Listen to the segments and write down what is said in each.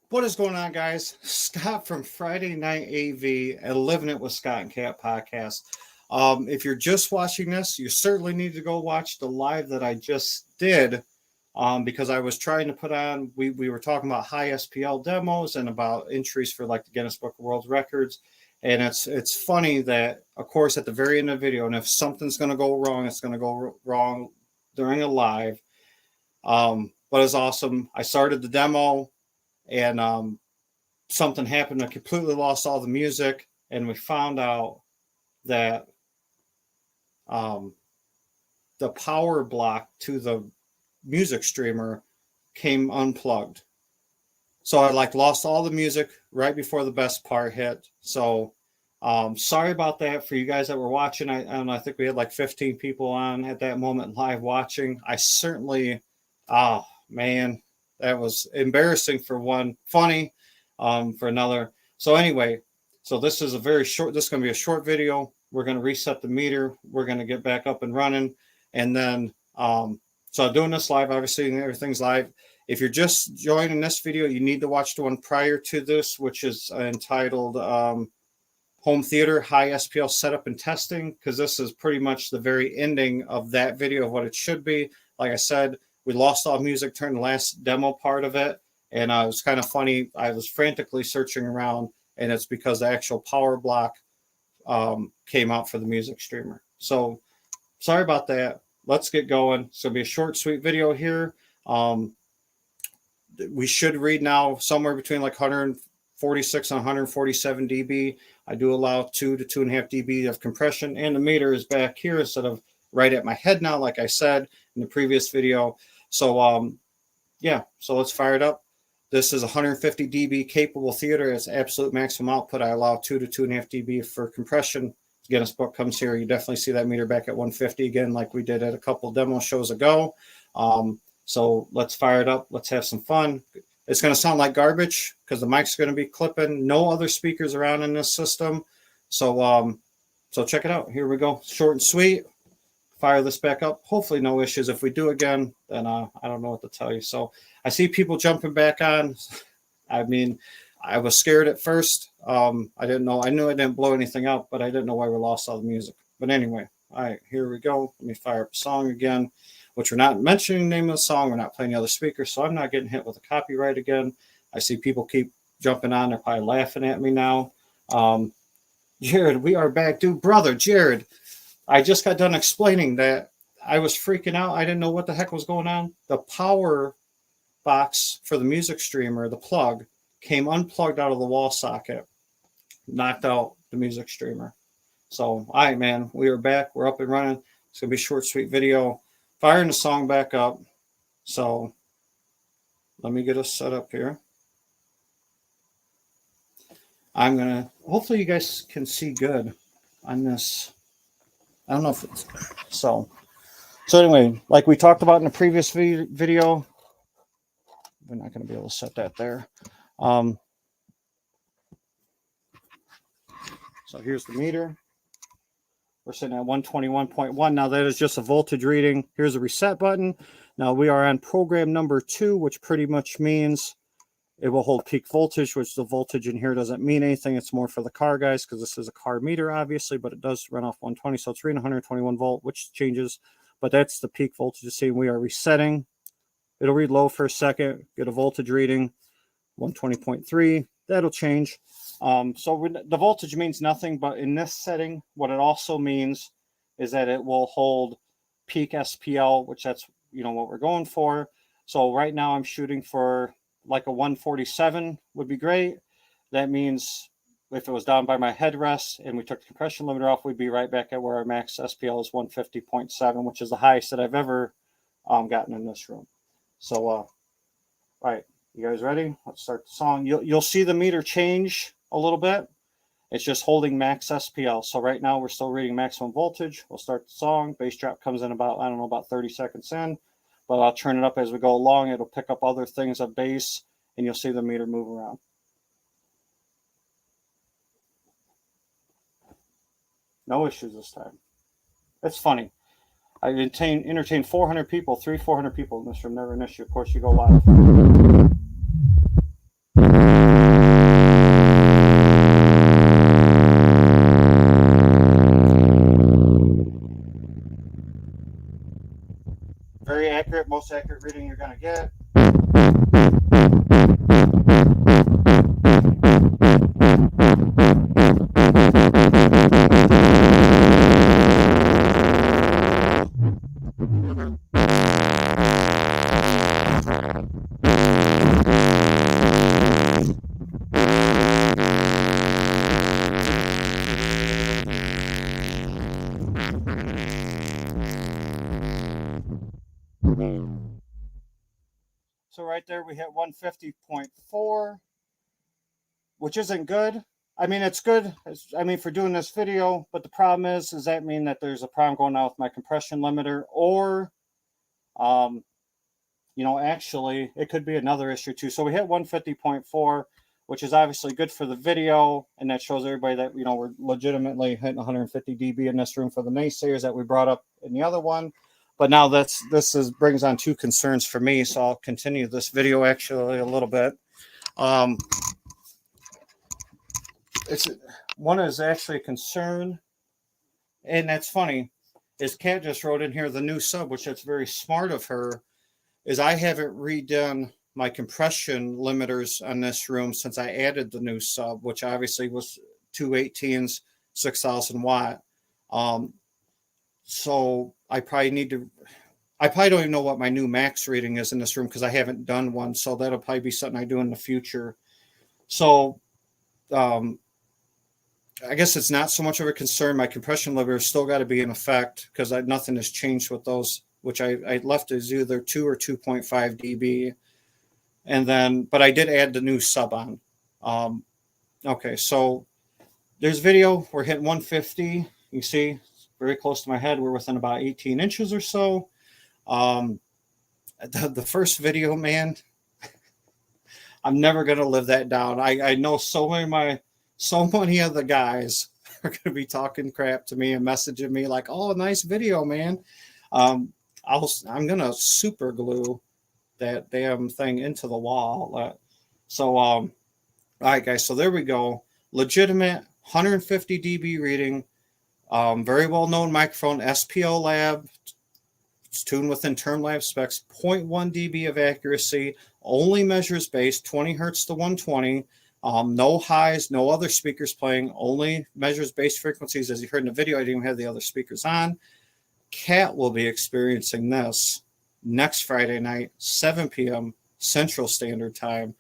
What is going on, guys? Scott from Friday Night AV and Living It with Scott and Cat podcast. If you're just watching this, you certainly need to go watch the live that I just did because I was trying to put on, we were talking about high SPL demos and about entries for like the Guinness Book of World Records. And it's funny that, of course, at the very end of the video, and if something's going to go wrong, it's going to go wrong during a live. But it's awesome. I started the demo and something happened. I completely lost all the music, and we found out that the power block to the music streamer came unplugged. So I lost all the music right before the best part hit. So sorry about that for you guys that were watching. I don't know, I think we had like 15 people on at that moment live watching. I certainly, man, that was embarrassing for one, funny for another. So anyway, so this is a very short, this is going to be a short video. We're going to reset the meter. We're going to get back up and running. And then, so I'm doing this live, obviously, and everything's live. If you're just joining this video, you need to watch the one prior to this, which is entitled Home Theater High SPL Setup and Testing, because this is pretty much the very ending of that video of what it should be. Like I said, we lost all music during the last demo part of it, and it was kind of funny. I was frantically searching around, and it's because the actual power block came out for the music streamer. So sorry about that. Let's get going. It's going to be a short, sweet video here. We should read now somewhere between like 146 and 147 dB. I do allow 2 to 2.5 dB of compression, and the meter is back here instead of right at my head now, like I said in the previous video. So yeah, so let's fire it up. This is 150 dB capable theater. It's absolute maximum output. I allow 2 to 2.5 dB for compression. Guinness Book comes here. You definitely see that meter back at 150 again, like we did at a couple demo shows ago. So let's fire it up. Let's have some fun. It's going to sound like garbage because the mic's going to be clipping. No other speakers around in this system. So so check it out. Here we go. Short and sweet. Fire this back up. Hopefully no issues. If we do again, then I don't know what to tell you. So I see people jumping back on. I mean, I was scared at first. I didn't know. I knew I didn't blow anything up, but I didn't know why we lost all the music. But anyway, all right, here we go. Let me fire up a song again, which we're not mentioning the name of the song. We're not playing the other speakers, so I'm not getting hit with a copyright again. I see people keep jumping on. They're probably laughing at me now. Jared, we are back. Dude, brother, Jared, I just got done explaining that I was freaking out. I didn't know what the heck was going on. The power box for the music streamer, the plug, came unplugged out of the wall socket, knocked out the music streamer. So, all right, man, we are back. We're up and running. It's going to be a short, sweet video. Firing the song back up. So, let me get us set up here. I'm going to, hopefully you guys can see good on this. I don't know if it's, so anyway, like we talked about in the previous video, we're not going to be able to set that there. So here's the meter. We're sitting at 121.1. Now that is just a voltage reading. Here's a reset button. Now we are on program number 2, which pretty much means it will hold peak voltage, which the voltage in here doesn't mean anything. It's more for the car guys because this is a car meter, obviously, but it does run off 120. So it's reading 121 volt, which changes, but that's the peak voltage. See, we are resetting. It'll read low for a second, get a voltage reading, 120.3. That'll change. So the voltage means nothing, but in this setting, what it also means is that it will hold peak SPL, which that's, you know, what we're going for. So right now I'm shooting for like a 147 would be great. That means if it was down by my headrest and we took the compression limiter off, we'd be right back at where our max SPL is 150.7, which is the highest that I've ever gotten in this room. So, all right, you guys ready? Let's start the song. You'll see the meter change a little bit. It's just holding max SPL. So right now we're still reading maximum voltage. We'll start the song. Bass drop comes in about, I don't know, about 30 seconds in. But I'll turn it up as we go along. It'll pick up other things of bass, and you'll see the meter move around. No issues this time. It's funny. I entertain 400 people, 400 people in this room, never an issue. Of course, you go live. accurate reading you're going to get. So right there we hit 150.4, which isn't good. I mean, it's good. I mean, for doing this video, but the problem is that mean that there's a problem going on with my compression limiter, or, you know, actually it could be another issue too. So we hit 150.4, which is obviously good for the video, and that shows everybody that, you know, we're legitimately hitting 150 dB in this room for the naysayers that we brought up in the other one. But now this brings on two concerns for me, so I'll continue this video actually a little bit. It's one is actually a concern, and that's funny, is Kat just wrote in here the new sub, which that's very smart of her, is I haven't redone my compression limiters on this room since I added the new sub, which obviously was 218s, 6,000 watt. So I probably don't even know what my new max rating is in this room because I haven't done one. So that'll probably be something I do in the future. So I guess it's not so much of a concern. My compression limiter still got to be in effect because nothing has changed with those, which I left as either 2 or 2.5 dB. And then, but I did add the new sub on. Okay, so there's video. We're hitting 150. You see, very close to my head. We're within about 18 inches or so. The first video, man, I'm never going to live that down. I know so many of the guys are going to be talking crap to me and messaging me like, oh, nice video, man. I'm going to super glue that damn thing into the wall. So, all right, guys. So there we go. Legitimate 150 dB reading. Very well known microphone, SPL lab. It's tuned within term lab specs. 0.1 dB of accuracy. Only measures bass, 20 hertz to 120. No highs, no other speakers playing. Only measures bass frequencies. As you heard in the video, I didn't even have the other speakers on. Kat will be experiencing this next Friday night, 7 p.m. Central Standard Time.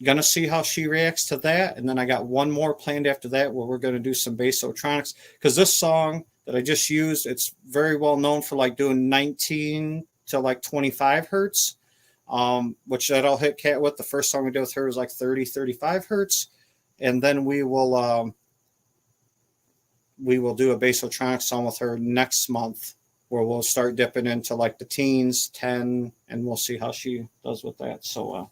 Gonna see how she reacts to that, and then I got one more planned after that where we're gonna do some bassotronics, because this song that I just used, it's very well known for like doing 19 to like 25 hertz, which that I'll hit Kat with. The first song we did with her was like 35 hertz, and then we will do a bassotronic song with her next month where we'll start dipping into like the teens, 10, and we'll see how she does with that. So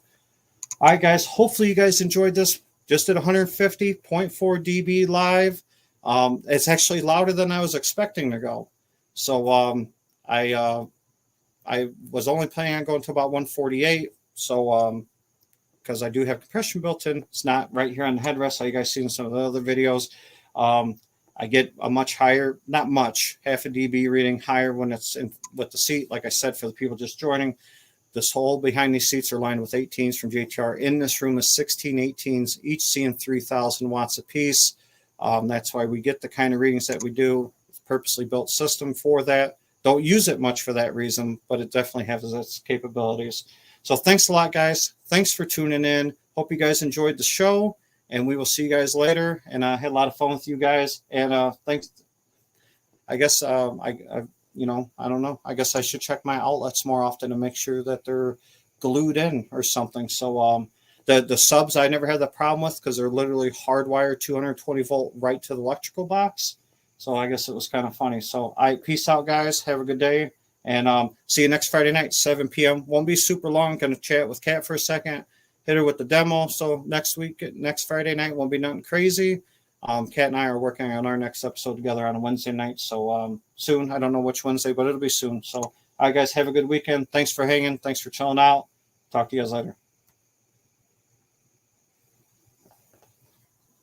all right, guys, hopefully you guys enjoyed this. Just at 150.4 dB live. It's actually louder than I was expecting to go. So I was only planning on going to about 148. So because I do have compression built in, it's not right here on the headrest. So you guys seen some of the other videos. I get a much higher, not much, half a dB reading higher when it's in with the seat. Like I said, for the people just joining, this whole behind these seats are lined with 18s from JTR. In this room is 16 18s, each seeing 3,000 watts apiece. That's why we get the kind of readings that we do. It's a purposely built system for that. Don't use it much for that reason, but it definitely has its capabilities. So thanks a lot, guys. Thanks for tuning in. Hope you guys enjoyed the show, and we will see you guys later. And I had a lot of fun with you guys. And thanks. I guess you know, I don't know. I guess I should check my outlets more often to make sure that they're glued in or something. So the subs I never had that problem with because they're literally hardwired 220 volt right to the electrical box. So I guess it was kind of funny. So peace out, guys. Have a good day. And see you next Friday night, 7 p.m. Won't be super long. Going to chat with Kat for a second. Hit her with the demo. So next Friday night won't be nothing crazy. Kat and I are working on our next episode together on a Wednesday night. So soon, I don't know which Wednesday, but it'll be soon. So, all right, guys, have a good weekend. Thanks for hanging. Thanks for chilling out. Talk to you guys later.